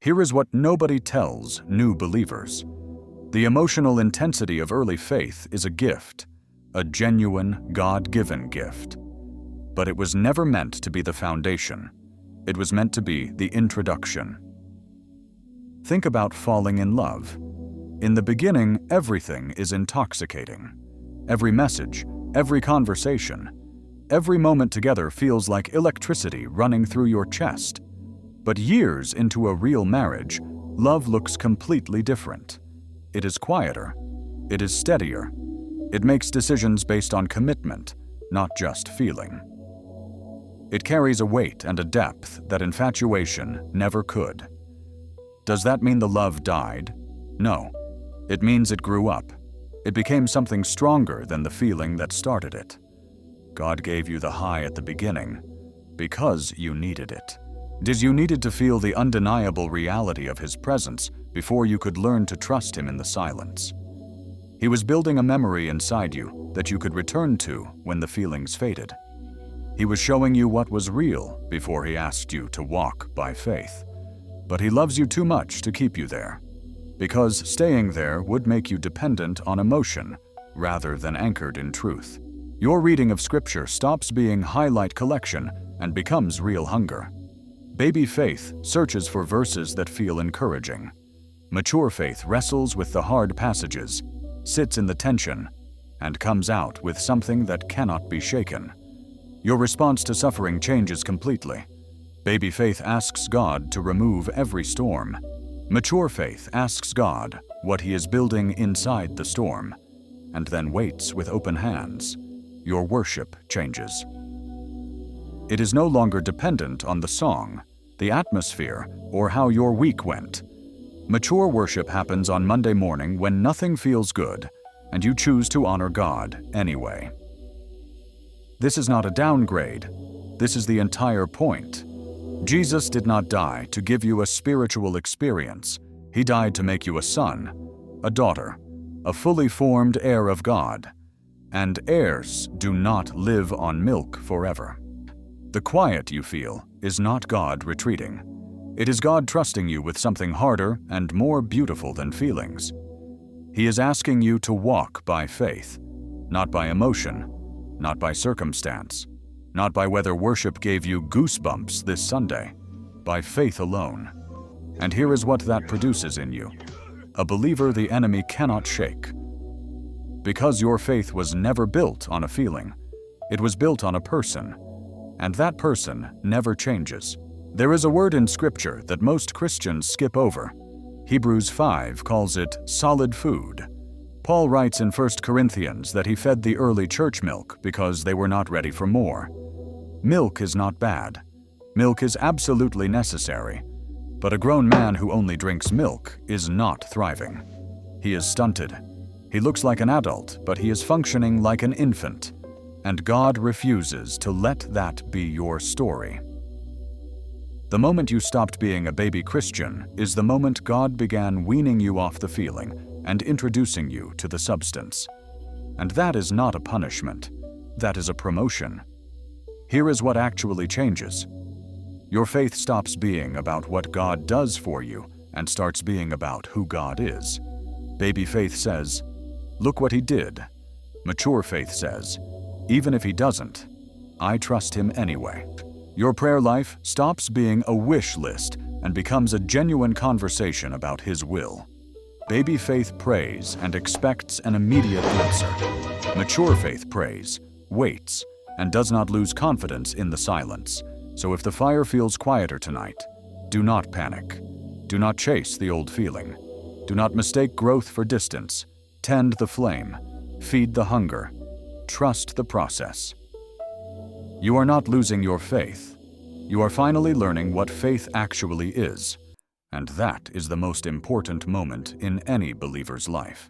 Here is what nobody tells new believers. The emotional intensity of early faith is a gift, a genuine, God-given gift. But it was never meant to be the foundation. It was meant to be the introduction. Think about falling in love. In the beginning, everything is intoxicating. Every message, every conversation, every moment together feels like electricity running through your chest. But years into a real marriage, love looks completely different. It is quieter. It is steadier. It makes decisions based on commitment, not just feeling. It carries a weight and a depth that infatuation never could. Does that mean the love died? No. It means it grew up. It became something stronger than the feeling that started it. God gave you the high at the beginning because you needed it. You needed to feel the undeniable reality of His presence before you could learn to trust Him in the silence. He was building a memory inside you that you could return to when the feelings faded. He was showing you what was real before He asked you to walk by faith. But He loves you too much to keep you there, because staying there would make you dependent on emotion rather than anchored in truth. Your reading of Scripture stops being highlight collection and becomes real hunger. Baby faith searches for verses that feel encouraging. Mature faith wrestles with the hard passages, sits in the tension, and comes out with something that cannot be shaken. Your response to suffering changes completely. Baby faith asks God to remove every storm. Mature faith asks God what He is building inside the storm, and then waits with open hands. Your worship changes. It is no longer dependent on the song, the atmosphere, or how your week went. Mature worship happens on Monday morning when nothing feels good, and you choose to honor God anyway. This is not a downgrade. This is the entire point. Jesus did not die to give you a spiritual experience. He died to make you a son, a daughter, a fully formed heir of God. And heirs do not live on milk forever. The quiet you feel is not God retreating. It is God trusting you with something harder and more beautiful than feelings. He is asking you to walk by faith, not by emotion, not by circumstance, not by whether worship gave you goosebumps this Sunday, by faith alone. And here is what that produces in you: a believer the enemy cannot shake. Because your faith was never built on a feeling, it was built on a person, and that person never changes. There is a word in Scripture that most Christians skip over. Hebrews 5 calls it solid food. Paul writes in 1 Corinthians that he fed the early church milk because they were not ready for more. Milk is not bad. Milk is absolutely necessary. But a grown man who only drinks milk is not thriving. He is stunted. He looks like an adult, but he is functioning like an infant. And God refuses to let that be your story. The moment you stopped being a baby Christian is the moment God began weaning you off the feeling and introducing you to the substance. And that is not a punishment. That is a promotion. Here is what actually changes. Your faith stops being about what God does for you and starts being about who God is. Baby faith says, "Look what He did." Mature faith says, "Even if He doesn't, I trust Him anyway." Your prayer life stops being a wish list and becomes a genuine conversation about His will. Baby faith prays and expects an immediate answer. Mature faith prays, waits, and does not lose confidence in the silence. So if the fire feels quieter tonight, do not panic. Do not chase the old feeling. Do not mistake growth for distance. Tend the flame. Feed the hunger. Trust the process. You are not losing your faith. You are finally learning what faith actually is. And that is the most important moment in any believer's life.